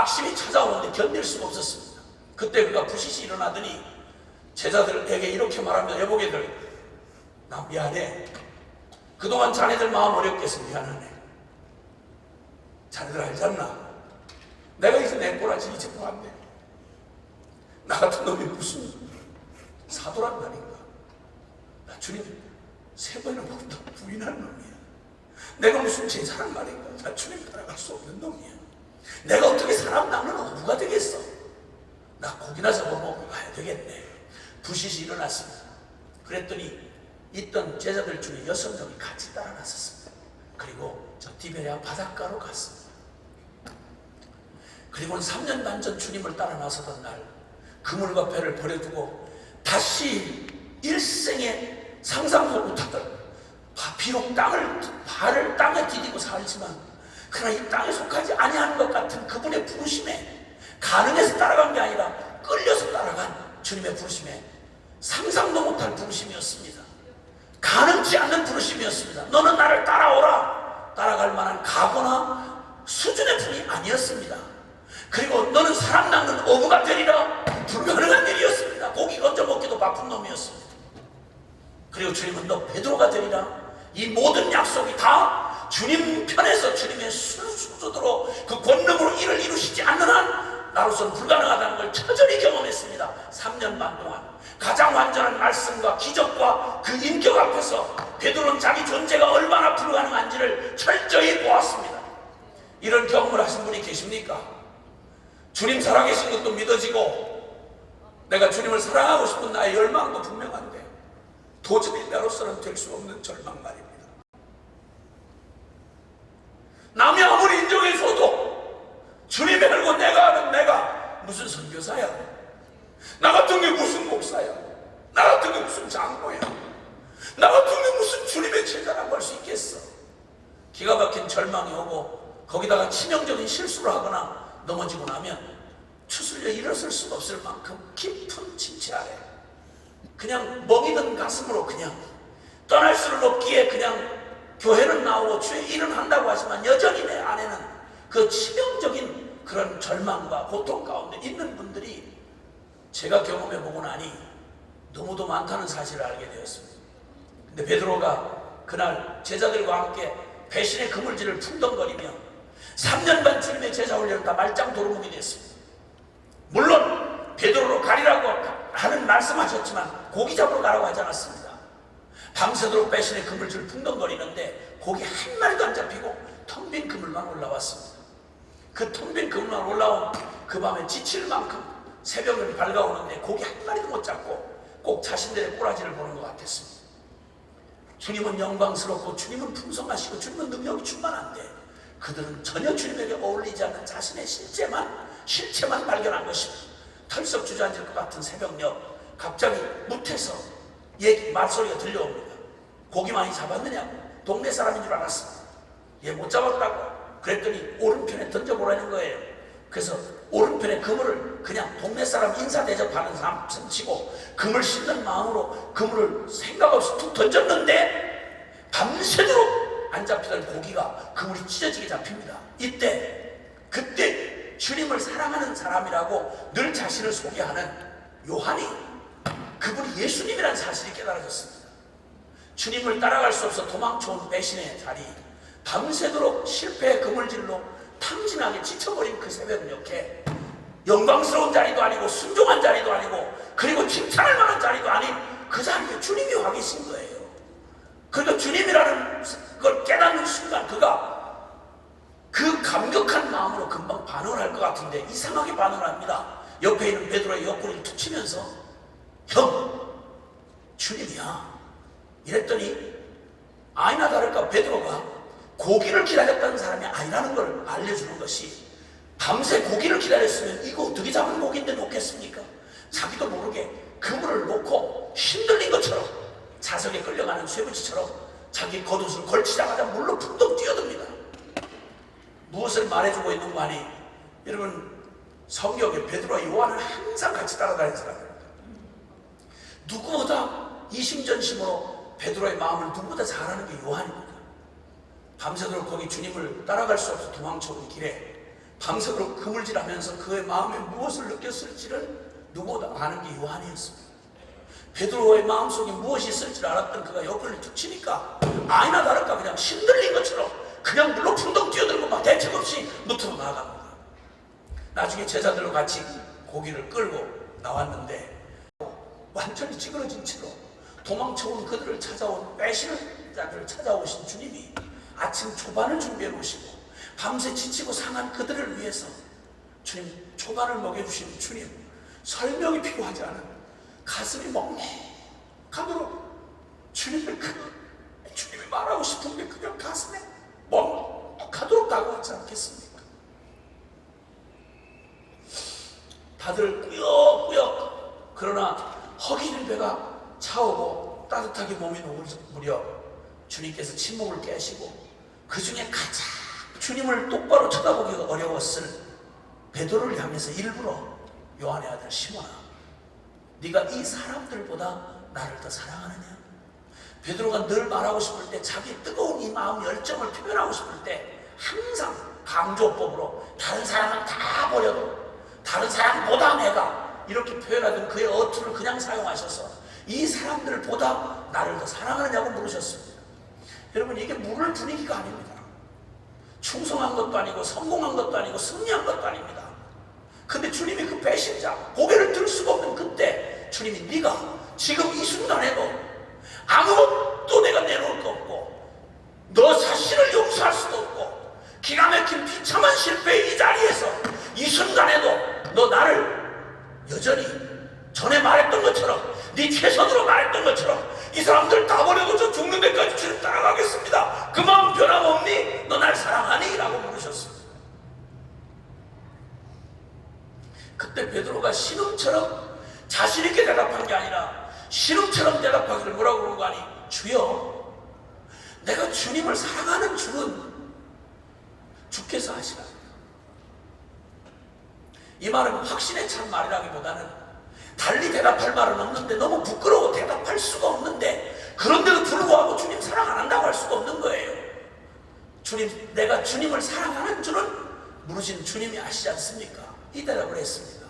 악심이 찾아오는데 견딜 수가 없었습니다. 그때 그가 부시시 일어나더니 제자들에게 이렇게 말하며, 여보게들, 나 미안해. 그동안 자네들 마음 어렵게 해서 미안하네. 자네들 알지 않나? 내가 이제 내 꼬라지 이제 뭐 안 돼. 나 같은 놈이 무슨 사도란 말인가? 나 주님 3번이나 먹다 부인하는 놈이야. 내가 무슨 제자란 말인가? 나 주님 따라갈 수 없는 놈이야. 내가 어떻게 사람 낚는 어부가 되겠어? 나 고기나 잡아먹고 가야 되겠네. 부시시 일어났습니다. 그랬더니 있던 제자들 중에 6명이 같이 따라 나섰습니다. 그리고 저 디베랴 바닷가로 갔습니다. 그리고는 3년 반 전 주님을 따라 나서던 날 그물과 배를 버려두고 다시 일생에 상상도 못하던, 비록 발을 땅에 디디고 살지만 그러나 이 땅에 속하지 아니하는 것 같은 그분의 부르심에 가능해서 따라간 게 아니라 끌려서 따라간 주님의 부르심에 상상도 못할 부르심이었습니다. 가능치 않는 부르심이었습니다. 너는 나를 따라오라. 따라갈 만한 각오나 수준의 분이 아니었습니다. 그리고 너는 사람 낚는 어부가 되리라. 불가능한 일이었습니다. 고기 건져 먹기도 바쁜 놈이었습니다. 그리고 주님은 너 베드로가 되리라. 이 모든 약속이 다 주님 편에서 주님의 순수도로 그 권능으로 일을 이루시지 않는 한 나로서는 불가능하다는 걸 처절히 경험했습니다. 3년 반 동안 가장 완전한 말씀과 기적과 그 인격 앞에서 베드로는 자기 존재가 얼마나 불가능한지를 철저히 보았습니다. 이런 경험을 하신 분이 계십니까? 주님 살아계신 것도 믿어지고 내가 주님을 사랑하고 싶은 나의 열망도 분명한데 도저히 나로서는 될 수 없는 절망 말입니다. 남이 아무리 인정해줘도 주님이 알고 내가 아는 내가 무슨 선교사야? 나 같은 게 무슨 목사야? 나 같은 게 무슨 장로야? 나 같은 게 무슨 주님의 제자라고 할 수 있겠어? 기가 막힌 절망이 오고 거기다가 치명적인 실수를 하거나 넘어지고 나면 추슬려 일어설 수가 없을 만큼 깊은 침체 아래 그냥 멍이든 가슴으로 그냥 떠날 수는 없기에 그냥 교회는 나오고 주의 일은 한다고 하지만 여전히 내 안에는 그 치명적인 그런 절망과 고통 가운데 있는 분들이 제가 경험해보고 나니 너무도 많다는 사실을 알게 되었습니다. 근데 베드로가 그날 제자들과 함께 배신의 그물질을 풍덩거리며 3년 반 주님의 제자 훈련을 다 말짱 도루묵이 됐습니다. 물론 베드로로 가리라고 하는 말씀하셨지만 고기 잡으러 가라고 하지 않았습니다. 밤새도록 배신의 그물질을 풍덩거리는데 고기 한 마리도 안 잡히고 텅 빈 그물만 올라왔습니다. 그 텅 빈 그물만 올라온 그 밤에 지칠 만큼 새벽은 밝아오는데 고기 한 마리도 못 잡고 꼭 자신들의 꼬라지를 보는 것 같았습니다. 주님은 영광스럽고 주님은 풍성하시고 주님은 능력이 충만한데 그들은 전혀 주님에게 어울리지 않는 자신의 실체만 발견한 것입니다. 털썩 주저앉을 것 같은 새벽녘 갑자기 무태서 말소리가 들려옵니다. 고기 많이 잡았느냐고. 동네 사람인 줄 알았습니다. 얘 못 잡았다고. 그랬더니 오른편에 던져보라는 거예요. 그래서 오른편에 그물을 그냥 동네 사람 인사 대접하는 사람 치고 그물 씹는 마음으로 그물을 생각 없이 툭 던졌는데 밤새도록 안 잡히던 고기가 그물이 찢어지게 잡힙니다. 그때 주님을 사랑하는 사람이라고 늘 자신을 소개하는 요한이 그분이 예수님이라는 사실이 깨달아졌습니다. 주님을 따라갈 수 없어 도망쳐온 배신의 자리, 밤새도록 실패의 그물질로 탕진하게 지쳐버린 그 새벽녘에 영광스러운 자리도 아니고 순종한 자리도 아니고 그리고 칭찬할 만한 자리도 아닌 그 자리에 주님이 와 계신 거예요. 그러니까 주님이라는 걸 깨닫는 순간 그가 그 감격한 마음으로 금방 반응을 할 것 같은데 이상하게 반응을 합니다. 옆에 있는 베드로의 옆구리를 툭 치면서 형, 주님이야. 이랬더니 아니나 다를까 베드로가 고기를 기다렸다는 사람이 아니라는 걸 알려주는 것이 밤새 고기를 기다렸으면 이거 어떻게 잡은 고기인데 놓겠습니까? 자기도 모르게 그물을 놓고 힘들린 것처럼 자석에 끌려가는 쇠붙이처럼 자기 겉옷을 걸치자마자 물로 풍덩 뛰어듭니다. 무엇을 말해주고 있는 거 아니? 여러분 성경에 베드로와 요한을 항상 같이 따라다니는 사람입니다. 누구보다 이심전심으로 베드로의 마음을 누구보다 잘 아는 게 요한입니다. 밤새도록 거기 주님을 따라갈 수 없어 도망쳐온 길에 밤새도록 그물질하면서 그의 마음에 무엇을 느꼈을지를 누구보다 아는 게 요한이었습니다. 베드로의 마음속에 무엇이 있을지 알았던 그가 옆구리를 툭 치니까 아니나 다를까 그냥 신들린 것처럼 그냥 물로 풍덩 뛰어들고 막 대책 없이 무트로 나아갑니다. 나중에 제자들과 같이 고기를 끌고 나왔는데 완전히 찌그러진 채로 도망쳐온 그들을 찾아온 배신을 자들을 찾아오신 주님이 아침 초반을 준비해 놓으시고 밤새 지치고 상한 그들을 위해서 주님 초반을 먹여주신 주님, 설명이 필요하지 않은 가슴이 먹먹하도록 주님이 말하고 싶은 게 그냥 가슴에 먹먹하도록 다가왔지 않겠습니까? 다들 꾸역꾸역 그러나 허기진 배가 차오고 따뜻하게 몸이 녹을 무렵 주님께서 침묵을 깨시고 그 중에 가장 주님을 똑바로 쳐다보기가 어려웠을 베드로를 향해서 일부러 요한의 아들 시몬아, 네가 이 사람들보다 나를 더 사랑하느냐? 베드로가 늘 말하고 싶을 때 자기 뜨거운 이 마음 열정을 표현하고 싶을 때 항상 강조법으로 다른 사람은 다 버려도 다른 사람보다 내가 이렇게 표현하던 그의 어투를 그냥 사용하셔서 이 사람들보다 나를 더 사랑하느냐고 물으셨습니다. 여러분, 이게 물을 분위기가 아닙니다. 충성한 것도 아니고 성공한 것도 아니고 승리한 것도 아닙니다. 근데 주님이 그 배신자, 고개를 들 수가 없는 그때 주님이 네가 지금 이 순간에도 아무것도 내가 내놓을 거 없고 너 자신을 용서할 수도 없고 기가 막힌 비참한 실패의 이 자리에서 이 순간에도 너 나를 여전히 전에 말했던 것처럼 네 최선으로 말했던 것처럼 이 사람들 다 버려도 저 죽는 데까지 주님 따라가겠습니다. 그 마음 변함없니? 너 날 사랑하니? 라고 물으셨습니다. 그때 베드로가 신음처럼 자신 있게 대답한 게 아니라 신음처럼 대답하기를 뭐라고 그러는 거 아니? 주여, 내가 주님을 사랑하는 줄은 주께서 아시라. 이 말은 확신에 찬 말이라기보다는 달리 대답할 말은 없는데 너무 부끄러워 대답할 수가 없는데 그런데도 불구하고 주님 사랑 안 한다고 할 수가 없는 거예요. 주님, 내가 주님을 사랑하는 줄은 물으신 주님이 아시지 않습니까? 이 대답을 했습니다.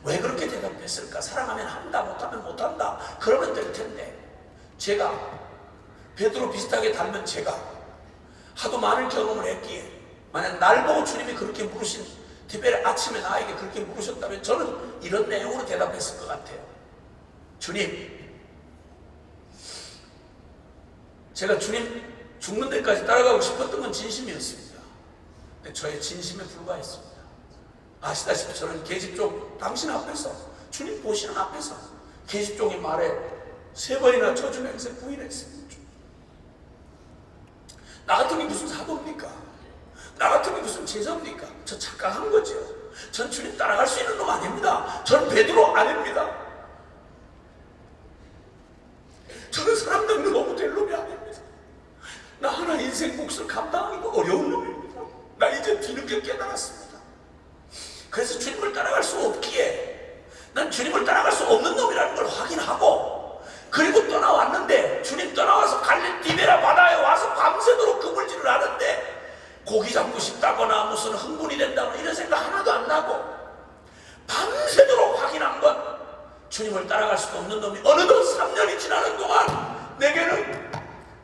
왜 그렇게 대답했을까? 사랑하면 한다, 못하면 못한다 그러면 될 텐데 제가 베드로 비슷하게 닮은 제가 하도 많은 경험을 했기에 만약 날 보고 주님이 그렇게 물으신 디베레 아침에 나에게 그렇게 물으셨다면 저는 이런 내용으로 대답했을 것 같아요. 주님, 제가 주님 죽는 데까지 따라가고 싶었던 건 진심이었습니다. 근데 저의 진심에 불과했습니다. 아시다시피 저는 계집종 당신 앞에서 주님 보시는 앞에서 계집종의 말에 3번이나 저주맹세 부인했습니다. 나 같은 게 무슨 사도입니까? 나 같은 게 무슨 제자입니까? 저 착각한 거죠. 전 주님 따라갈 수 있는 놈 아닙니다. 전 베드로 아닙니다. 저는 사람 늙는 너무 될 놈이 아닙니다. 나 하나 인생 몫을 감당하기도 어려운 놈입니다. 나 이제 뒤늦게 깨달았습니다. 그래서 주님을 따라갈 수 없기에 난 주님을 따라갈 수 없는 놈이라는 걸 확인하고 그리고 떠나왔는데 주님 떠나와서 갈릴 디베라 바다에 와서 밤새도록 그물질을 하는데 고기 잡고 싶다거나 무슨 흥분이 된다거나 이런 생각 하나도 안 나고 밤새도록 확인한 건 주님을 따라갈 수도 없는 놈이 어느덧 3년이 지나는 동안 내게는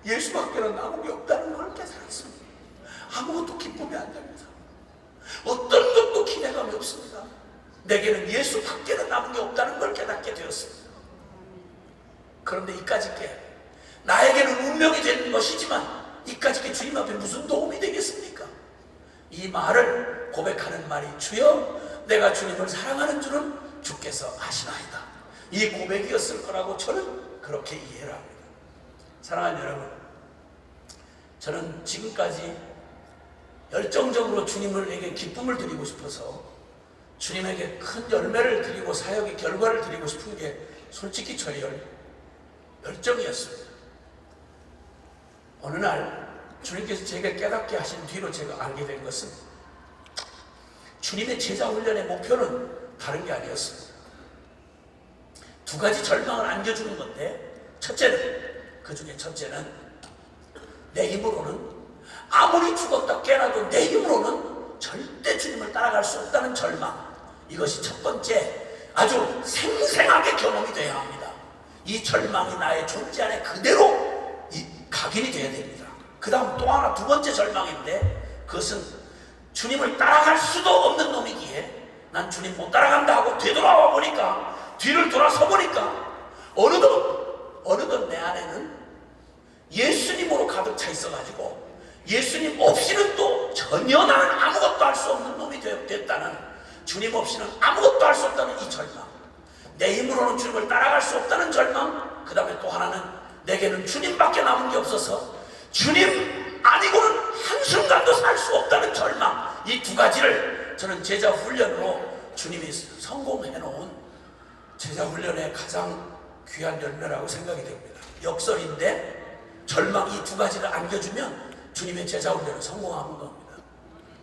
예수밖에는 남은 게 없다는 걸 깨달았습니다. 아무것도 기쁨이 안 됩니다. 어떤 것도 기대감이 없습니다. 내게는 예수밖에는 남은 게 없다는 걸 깨닫게 되었습니다. 그런데 이까짓 게 나에게는 운명이 되는 것이지만 이까짓 게 주님 앞에 무슨 도움이 되겠습니까? 이 말을 고백하는 말이 주여 내가 주님을 사랑하는 줄은 주께서 아시나이다. 이 고백이었을 거라고 저는 그렇게 이해를 합니다. 사랑하는 여러분, 저는 지금까지 열정적으로 주님에게 기쁨을 드리고 싶어서 주님에게 큰 열매를 드리고 사역의 결과를 드리고 싶은 게 솔직히 저의 열정이었습니다. 어느 날 주님께서 제게 깨닫게 하신 뒤로 제가 알게 된 것은 주님의 제자 훈련의 목표는 다른 게 아니었습니다. 2가지 절망을 안겨주는 건데 그 중에 첫째는 내 힘으로는 아무리 죽었다 깨어나도 내 힘으로는 절대 주님을 따라갈 수 없다는 절망, 이것이 첫 번째 아주 생생하게 경험이 되어야 합니다. 이 절망이 나의 존재 안에 그대로 각인이 되어야 됩니다. 그 다음 또 하나, 두 번째 절망인데, 그것은 주님을 따라갈 수도 없는 놈이기에 난 주님 못 따라간다 하고 되돌아와 보니까, 뒤를 돌아서 보니까 어느덧 내 안에는 예수님으로 가득 차 있어가지고 예수님 없이는 또 전혀 나는 아무것도 할 수 없는 놈이 됐다는, 주님 없이는 아무것도 할 수 없다는 이 절망, 내 힘으로는 주님을 따라갈 수 없다는 절망, 그 다음에 또 하나는 내게는 주님밖에 남은 게 없어서 주님 아니고는 한순간도 살 수 없다는 절망, 이 두 가지를 저는 제자 훈련으로 주님이 성공해 놓은 제자 훈련의 가장 귀한 열매라고 생각이 됩니다. 역설인데 절망 이 두 가지를 안겨주면 주님의 제자 훈련을 성공하는 겁니다.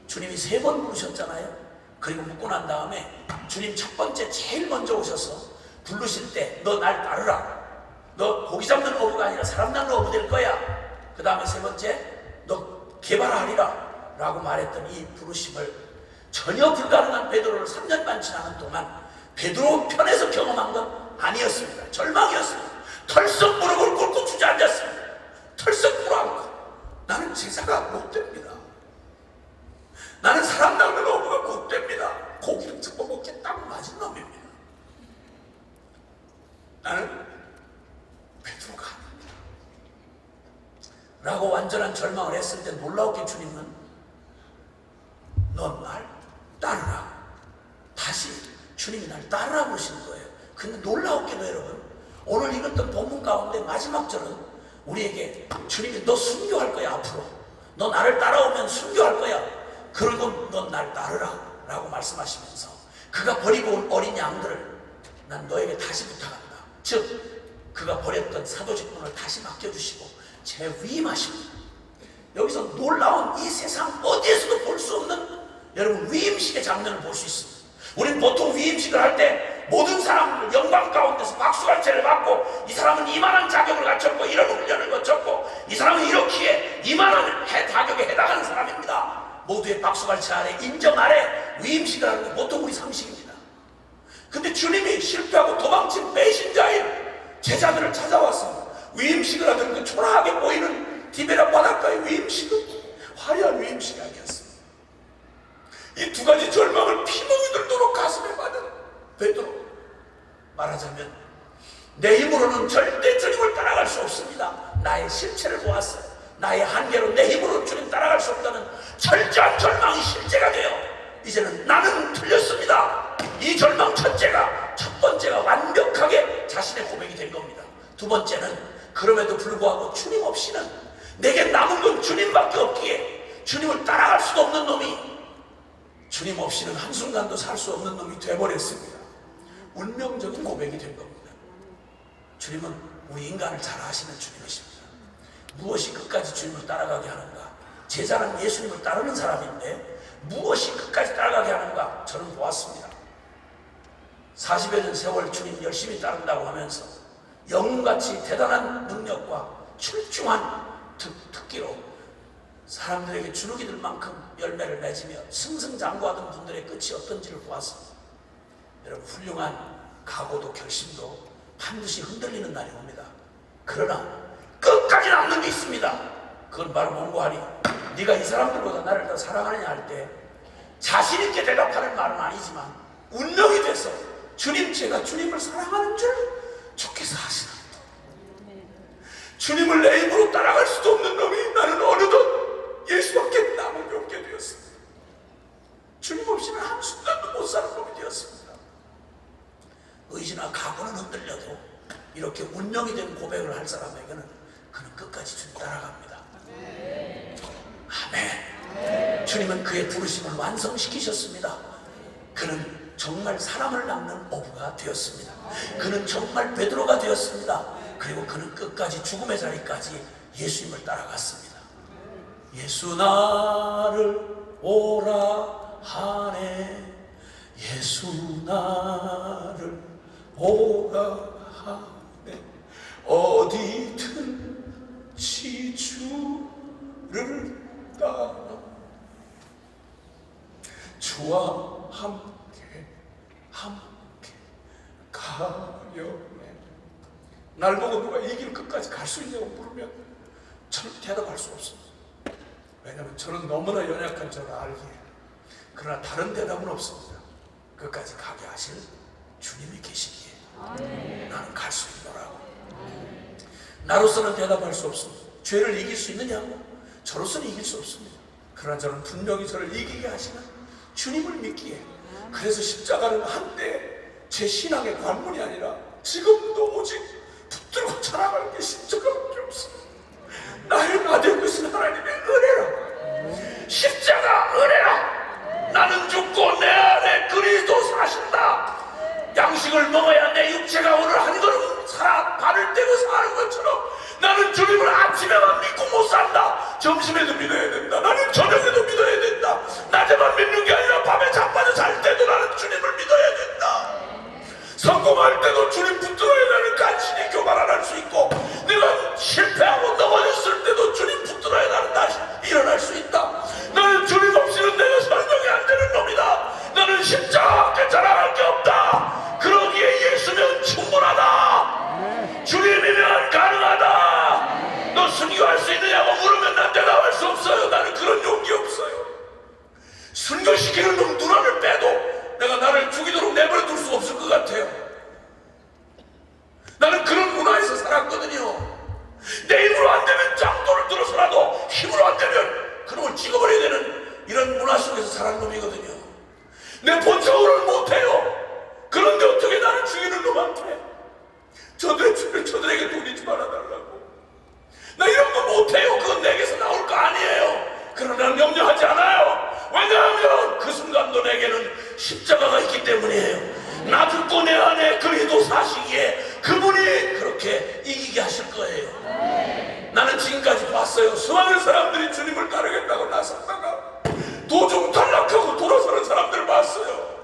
주님이 3번 부르셨잖아요. 그리고 묻고 난 다음에 주님 첫 번째 제일 먼저 오셔서 부르실 때 너 날 따르라. 너 고기 잡는 어부가 아니라 사람 낳는 어부 될 거야. 그 다음에 세 번째 너 개발하리라 라고 말했던 이 부르심을 전혀 불가능한 베드로를 3년 반 지나는 동안 베드로 편에서 경험한 건 아니었습니다. 절망이었습니다. 털썩 무릎을 꿇고 주저앉았습니다. 털썩 꿇어앉고 나는 제자가 못 됩니다. 나는 사람 낚는 어부가 못 됩니다. 고기를 집어먹게 딱 맞은 놈입니다. 나는 베드로가 아닙니다 라고 완전한 절망을 했을 때 놀라웠게 주님은 넌 날 따르라. 다시 주님이 날 따르라 그러시는 거예요. 근데 놀라웠게도 여러분, 오늘 읽었던 본문 가운데 마지막 절은 우리에게 주님이 너 순교할 거야. 앞으로 너 나를 따라오면 순교할 거야. 그리고 넌 날 따르라 라고 말씀하시면서 그가 버리고 온 어린 양들을 난 너에게 다시 부탁한다. 즉 그가 버렸던 사도직분을 다시 맡겨주시고 재위임하십니다. 여기서 놀라운 이 세상 어디에서도 볼 수 없는 여러분 위임식의 장면을 볼 수 있습니다. 우리는 보통 위임식을 할 때 모든 사람들 영광 가운데서 박수갈채를 받고 이 사람은 이만한 자격을 갖췄고 이런 훈련을 거쳤고 이 사람은 이렇기에 이만한 자격에 해당하는 사람입니다. 모두의 박수갈채 아래 인정 아래 위임식을 하는 게 보통 우리 상식입니다. 근데 주님이 실패하고 도망친 배신자인 제자들을 찾아왔습니다. 위임식을 하던 그 초라하게 보이는 디베라 바닷가의 위임식은 화려한 위임식이 아니었습니다. 이 두 가지 절망을 피멍이 들도록 가슴에 받은 베드로, 말하자면 내 힘으로는 절대 주님을 따라갈 수 없습니다. 나의 실체를 보았어요. 나의 한계로 내 힘으로 주님 따라갈 수 없다는 철저한 절망이 실제가 되어 이제는 나는 틀렸습니다. 이 절망 첫 번째가 완벽하게 자신의 고백이 된 겁니다. 두 번째는 그럼에도 불구하고 주님 없이는 내게 남은 건 주님밖에 없기에 주님을 따라갈 수도 없는 놈이 주님 없이는 한순간도 살 수 없는 놈이 되어버렸습니다. 운명적인 고백이 된 겁니다. 주님은 우리 인간을 잘 아시는 주님이십니다. 무엇이 끝까지 주님을 따라가게 하는가? 제자는 예수님을 따르는 사람인데 무엇이 끝까지 따라가게 하는가? 저는 보았습니다. 40여 년 세월 주님 열심히 따른다고 하면서 영웅같이 대단한 능력과 출중한 특기로 사람들에게 주눅이 들 만큼 열매를 맺으며 승승장구하던 분들의 끝이 어떤지를 보았습니다. 여러분, 훌륭한 각오도 결심도 반드시 흔들리는 날이 옵니다. 그러나 끝까지 남는 게 있습니다. 그건 바로 뭔고 하니 네가 이 사람들보다 나를 더 사랑하느냐 할 때 자신 있게 대답하는 말은 아니지만 운명이 돼서 주님, 제가 주님을 사랑하는 줄 주께서 하시나이다. 주님을 내 힘으로 따라갈 수도 없는 놈이 나는 어느덧 예수밖에 남은 게 없게 되었습니다. 주님 없이는 한순간도 못 사는 놈이 되었습니다. 의지나 각오는 흔들려도 이렇게 운명이 된 고백을 할 사람에게는 그는 끝까지 주님 따라갑니다. 아멘. 주님은 그의 부르심을 완성시키셨습니다. 그는 정말 사람을 낚는 어부가 되었습니다. 그는 정말 베드로가 되었습니다. 그리고 그는 끝까지 죽음의 자리까지 예수님을 따라갔습니다. 예수 나를 오라 하네, 예수 나를 오라 하네, 어디든지 주를 따라. 주와 함께 가려면, 날 보고 누가 이 길 끝까지 갈 수 있냐고 물으면 저는 대답할 수 없습니다. 왜냐하면 저는 너무나 연약한 저를 알기에. 그러나 다른 대답은 없습니다. 끝까지 가게 하실 주님이 계시기에 나는 갈 수 있노라고. 나로서는 대답할 수 없습니다. 죄를 이길 수 있느냐고? 저로서는 이길 수 없습니다. 그러나 저는 분명히 저를 이기게 하시는 주님을 믿기에, 그래서 십자가는 한때 제 신앙의 관문이 아니라 지금도 오직 붙들고 자라갈 게 십자가밖에 없습니다. 나의 나된 것은 하나님의 은혜라. 십자가 은혜라. 나는 죽고 내 안에 그리스도 사신다. 양식을 먹어야 내 육체가 오늘 한 걸음 발을 떼고 사는 것처럼 나는 주님을 아침에만 믿고 못 산다. 점심에도 믿어야 된다. 나는 저녁에도 믿어야 된다. 낮에만 믿는 게 아니라 밤에 자빠져 잘 때도 나는 주님을 믿어야 된다. 성공할 때도 주님 붙들어야 나는 간신히 교만 할 수 있고, 내가 실패하고 넘어졌을 때도 주님 붙들어야 나는 다시 일어날 수 있다. 나는 주님 없이는 내가 설명이 안 되는 놈이다. 나는 십자가밖에 자랑할 게 없다. 그러기에 예수면 충분하다. 주님이면 가능하다. 너 순교할 수 있느냐고 물으면 난 대답할 수 없어요. 나는 그런 용기 없어요. 순교시키는 놈 누나를 빼도 내가 나를 죽이도록 내버려 둘 수 없을 것 같아요. 나는 그런 문화에서 살았거든요. 내 힘으로 안 되면 짱돌을 들어서라도 힘으로 안 되면 그놈을 찍어버려야 되는 이런 문화 속에서 살았는 놈이거든요. 내 본성을 못해요. 그런데 어떻게 나를 죽이는 놈한테 저들에게 돌리지 말아달라고. 나 이런 거 못해요. 그건 내게서 나올 거 아니에요. 그러나 나는 염려하지 않아요. 왜냐하면 그 순간도 내게는 십자가가 있기 때문이에요. 나 죽고 내 안에 그리스도 사시기에 그분이 그렇게 이기게 하실 거예요. 나는 지금까지 봤어요. 수많은 사람들이 주님을 따르겠다고 나섰다가 도중 탈락하고 돌아서는 사람들을 봤어요.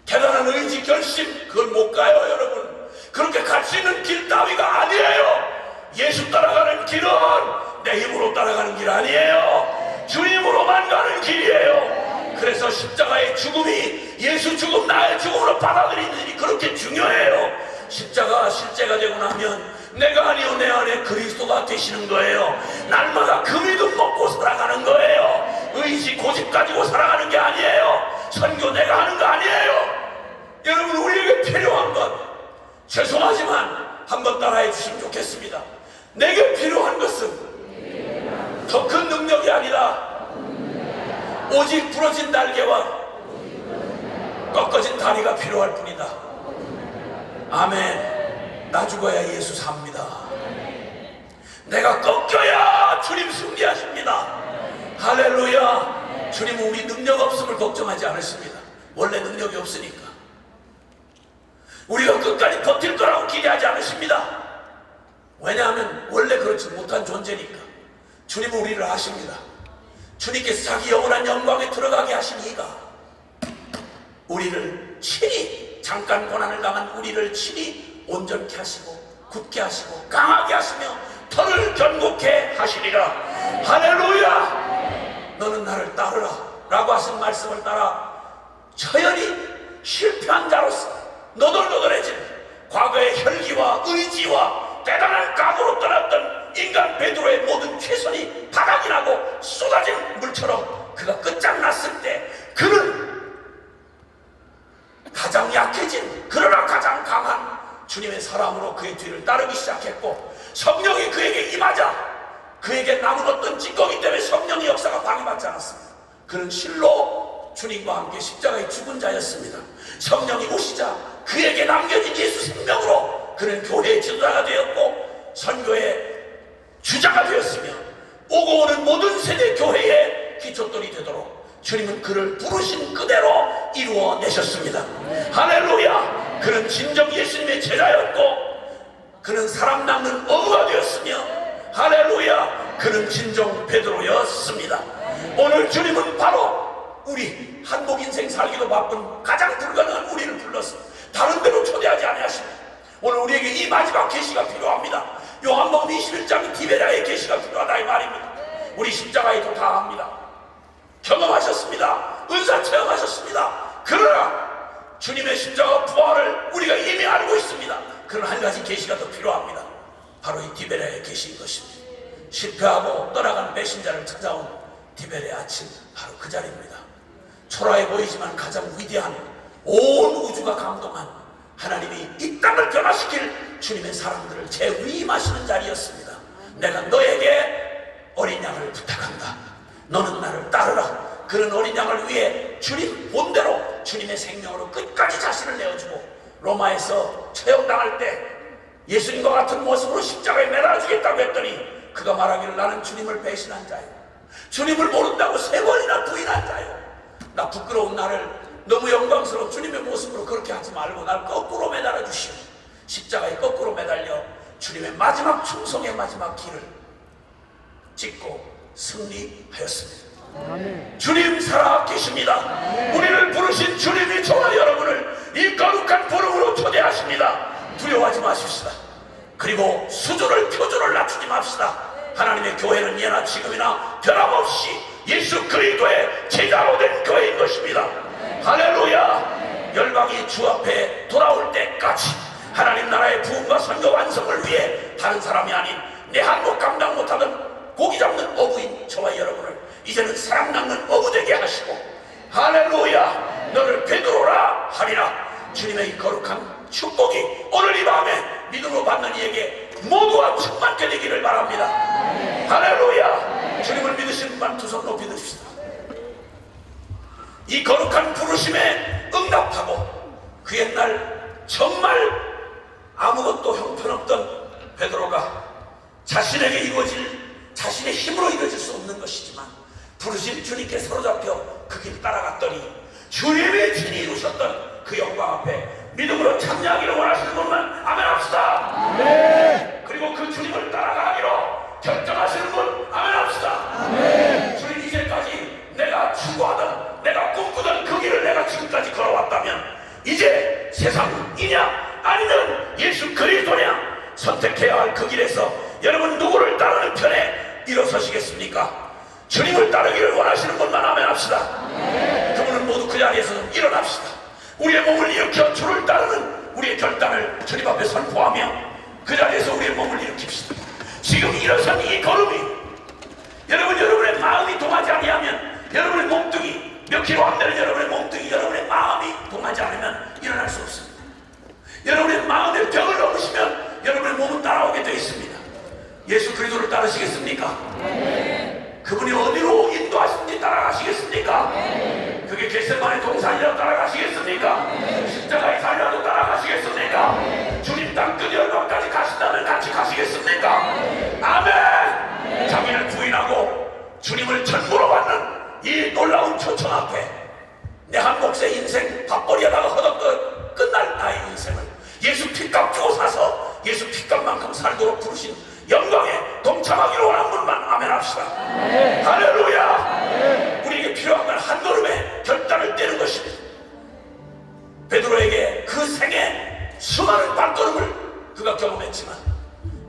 대단한 의지 결심, 그걸 못 가요 여러분. 그렇게 갈 수 있는 길 따위가 아니에요. 예수 따라가는 길은 내 힘으로 따라가는 길 아니에요. 주님으로만 가는 길이에요. 그래서 십자가의 죽음이 예수 죽음, 나의 죽음으로 받아들이는 일이 그렇게 중요해요. 십자가 실제가 되고 나면 내가 아니요 내 안에 그리스도가 되시는 거예요. 날마다 그 믿음 먹고 살아가는 거예요. 의지 고집 가지고 살아가는 게 아니에요. 선교 내가 하는 거 아니에요. 여러분, 우리에게 필요한 것, 죄송하지만 한번 따라해 주시면 좋겠습니다. 내게 필요한 것은 더 큰 능력이 아니라 오직 부러진 날개와 꺾어진 다리가 필요할 뿐이다. 아멘. 나 죽어야 예수 삽니다. 내가 꺾여야 주님 승리하십니다. 할렐루야. 주님은 우리 능력 없음을 걱정하지 않으십니다. 원래 능력이 없으니까. 우리가 끝까지 버틸 거라고 기대하지 않으십니다. 왜냐하면 원래 그렇지 못한 존재니까. 주님은 우리를 아십니다. 주님께서 자기 영원한 영광에 들어가게 하신 이가 우리를 친히, 잠깐 고난을 당한 우리를 친히 온전케 하시고 굳게 하시고 강하게 하시며 털을 견고케 하시리라. 할렐루야. 너는 나를 따르라 라고 하신 말씀을 따라 처연히 실패한 자로서 너덜너덜해진 과거의 혈기와 의지와 대단한 각오로 떠났던 인간 베드로의 모든 최선이 바닥이 나고 쏟아진 물처럼 그가 끝장났을 때 그는 가장 약해진 그러나 가장 강한 주님의 사랑으로 그의 뒤를 따르기 시작했고, 성령이 그에게 임하자 그에게 남은 어떤 찌꺼기 때문에 성령의 역사가 방해받지 않았습니다. 그는 실로 주님과 함께 십자가에 죽은 자였습니다. 성령이 오시자 그에게 남겨진 예수 생명으로 그는 교회의 지도자가 되었고 선교의 주자가 되었으며 오고 오는 모든 세대 교회의 기초돌이 되도록 주님은 그를 부르신 그대로 이루어내셨습니다. 할렐루야. 그는 진정 예수님의 제자였고 그는 사람 낚는 어부가 되었으며 할렐루야. 그는 진정 베드로였습니다. 오늘 주님은 바로 우리 한복 인생 살기도 바쁜 가장 불가능한 우리를 불러서 다른 데로 초대하지 아니하십니다. 오늘 우리에게 이 마지막 계시가 필요합니다. 요한복음 21장 디베랴의 계시가 필요하다 이 말입니다. 우리 십자가에 도달합니다. 경험하셨습니다. 천사 체험하셨습니다. 그러나 주님의 십자가 부활을 우리가 이미 알고 있습니다. 그런 한 가지 계시가 더 필요합니다. 바로 이 디베레의 계시인 것입니다. 실패하고 떠나간 배신자를 찾아온 디베레의 아침, 바로 그 자리입니다. 초라해 보이지만 가장 위대한, 온 우주가 감동한 하나님이 이 땅을 변화시킬 주님의 사람들을 재위임하시는 자리였습니다. 내가 너에게 어린 양을 부탁한다. 너는 나를 따르라. 그런 어린 양을 위해 주님 본대로 주님의 생명으로 끝까지 자신을 내어주고, 로마에서 처형당할 때 예수님과 같은 모습으로 십자가에 매달아주겠다고 했더니 그가 말하기를 나는 주님을 배신한 자요, 주님을 모른다고 3번이나 부인한 자요. 나 부끄러운 나를 너무 영광스러운 주님의 모습으로 그렇게 하지 말고 날 거꾸로 매달아 주시오. 십자가에 거꾸로 매달려 주님의 마지막 충성의 마지막 길을 찍고 승리하였습니다. 아멘. 주님 살아계십니다. 우리를 부르신 주님이 저와 여러분을 이 거룩한 부름으로 초대하십니다. 두려워하지 마십시다. 그리고 수준을 표준을 낮추지 맙시다. 하나님의 교회는 예나 지금이나 변함없이 예수 그리스도의 제자로 된 교회인 것입니다. 할렐루야. 열방이 주 앞에 돌아올 때까지 하나님 나라의 부흥과 선교 완성을 위해 다른 사람이 아닌 내 한몫 감당 못하던 고기 잡는 어부인 저와 여러분을 이제는 사랑 낳는 어부 되게 하시고, 할렐루야, 너를 베드로라 하리라. 주님의 이 거룩한 축복이 오늘 이 밤에 믿음으로 받는 이에게 모두가 충만케 되기를 바랍니다. 할렐루야. 주님을 믿으시는 분만 두 손 높이 드십시다. 이 거룩한 부르심에 응답하고 그 옛날 정말 아무것도 형편없던 베드로가 자신에게 이루어질, 자신의 힘으로 이루어질 수 없는 것이지만 부르신 주님께 사로잡혀 그 길 따라갔더니 주님이 친히 이루셨던 그 영광 앞에 믿음으로 참여하기를 원하시는 분만 아멘 합시다. 네. 그리고 그 주님을 따라가기로 결정하시는 분 아멘 합시다. 네. 주님, 이제까지 내가 추구하던, 내가 꿈꾸던 그 길을 내가 지금까지 걸어왔다면 이제 세상이냐 아니면 예수 그리스도냐 선택해야 할 그 길에서 여러분 누구를 따르는 편에 일어서시겠습니까? 주님을 따르기를 원하시는 분만 아멘 합시다. 네. 그분은 모두 그 자리에서 일어납시다. 우리의 몸을 일으켜 주를 따르는 우리의 결단을 주님 앞에 선포하며 그 자리에서 우리의 몸을 일으킵시다. 지금 일어선 이 걸음이 여러분의 마음이 동하지 아니하면, 여러분의 몸뚱이 몇 킬로 안 되는 여러분의 몸뚱이, 여러분의 마음이 동하지 않으면 일어날 수 없습니다. 여러분의 마음의 벽을 넘으시면 여러분의 몸은 따라오게 되어 있습니다. 예수 그리스도를 따르시겠습니까? 네. 그분이 어디로 인도하시는지 따라가시겠습니까? 네. 그게 겟세마네 동산이라도 따라가시겠습니까? 네. 십자가의 산이라도 따라가시겠습니까? 네. 주님 땅 끝 열방까지 가신다면 같이 가시겠습니까? 네. 아멘. 네. 자기를 부인하고 주님을 전부로 받는 이 놀라운 초청 앞에 내 한 몫의 인생 밥벌이하다가 허덕도 끝날 나의 인생을 예수 피값 주고 사서 예수 피값만큼 살도록 부르신 영광에 동참하기로 원하는 분만 아멘 합시다. 네. 할렐루야. 네. 우리에게 필요한 건 한 걸음의 결단을 떼는 것입니다. 베드로에게 그 생애 수많은 발걸음을 그가 경험했지만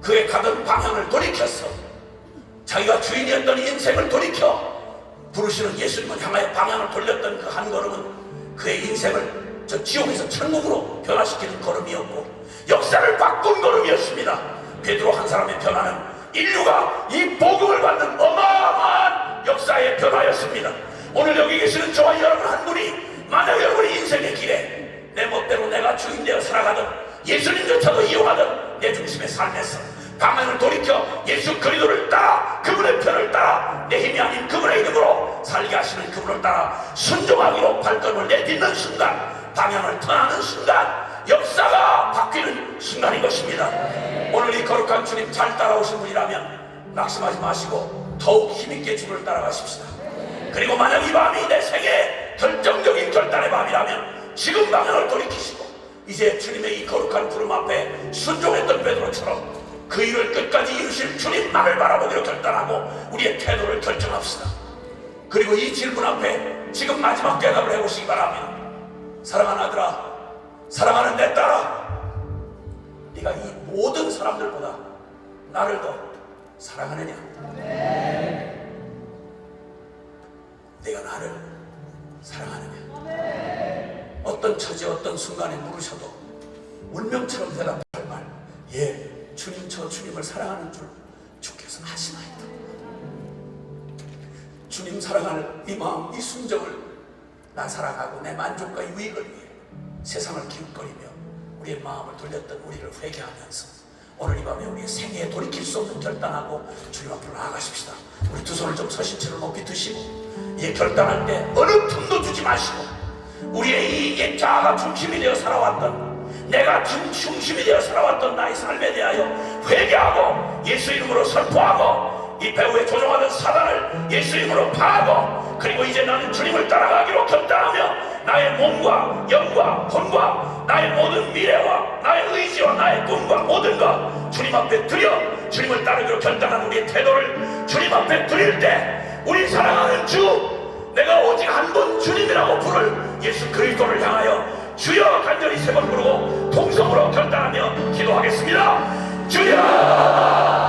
그의 가던 방향을 돌이켰어. 자기가 주인이었던 인생을 돌이켜 부르시는 예수님을 향하여 방향을 돌렸던 그 한 걸음은 그의 인생을 저 지옥에서 천국으로 변화시키는 걸음이었고 역사를 바꾼 걸음이었습니다. 베드로 한 사람의 변화는 인류가 이 복음을 받는 어마어마한 역사의 변화였습니다. 오늘 여기 계시는 저와 여러분 한 분이 만약 여러분의 인생의 길에 내 멋대로 내가 주인 되어 살아가던 예수님조차도 이용하던 내 중심의 삶에서 방향을 돌이켜 예수 그리스도를 따라 그분의 편을 따라 내 힘이 아닌 그분의 이름으로 살게 하시는 그분을 따라 순종하기로 발걸음을 내딛는 순간, 방향을 턴하는 순간 역사가 바뀌는 순간인 것입니다. 오늘 이 거룩한 주님 잘 따라오신 분이라면 낙심하지 마시고 더욱 힘있게 주를 따라가십시다. 그리고 만약 이 밤이 내 생애의 결정적인 결단의 밤이라면 지금 방향을 돌이키시고 이제 주님의 이 거룩한 부름 앞에 순종했던 베드로처럼 그 일을 끝까지 이루실 주님만을 바라보기로 결단하고 우리의 태도를 결정합시다. 그리고 이 질문 앞에 지금 마지막 대답을 해보시기 바랍니다. 사랑하는 아들아, 사랑하는 내 딸아, 네가 이 모든 사람들보다 나를 더 사랑하느냐? 네. 네가 나를 사랑하느냐? 어떤 처지 어떤 순간에 물으셔도 운명처럼 대답할 말, 예, 주님, 저 주님을 사랑하는 줄 주께서 아시나이다. 주님 사랑할 이 마음, 이 순정을 나 사랑하고 내 만족과 유익을 위해 세상을 기웃거리며 우리의 마음을 돌렸던 우리를 회개하면서 오늘 이 밤에 우리의 생애에 돌이킬 수 없는 결단하고 주님 앞으로 나아가십시다. 우리 두 손을 좀 서신처럼 높이 드시고, 이제 결단할 때 어느 틈도 주지 마시고, 우리의 이 옛 자아가 중심이 되어 살아왔던, 내가 중심이 되어 살아왔던 나의 삶에 대하여 회개하고 예수 이름으로 선포하고, 이 배후에 조종하는 사단을 예수 이름으로 파하고, 그리고 이제 나는 주님을 따라가기로 결단하며 나의 몸과 영과魂과 나의 모든 미래와 나의 의지와 나의 꿈과 모든 것 주님 앞에 드려 주님을 따르기로 결단한 우리의 태도를 주님 앞에 드릴 때, 우리 사랑하는 주, 내가 오직 한 분 주님이라고 부를 예수 그리스도를 향하여 주여 간절히 세 번 부르고 동성으로 결단하며 기도하겠습니다. 주여!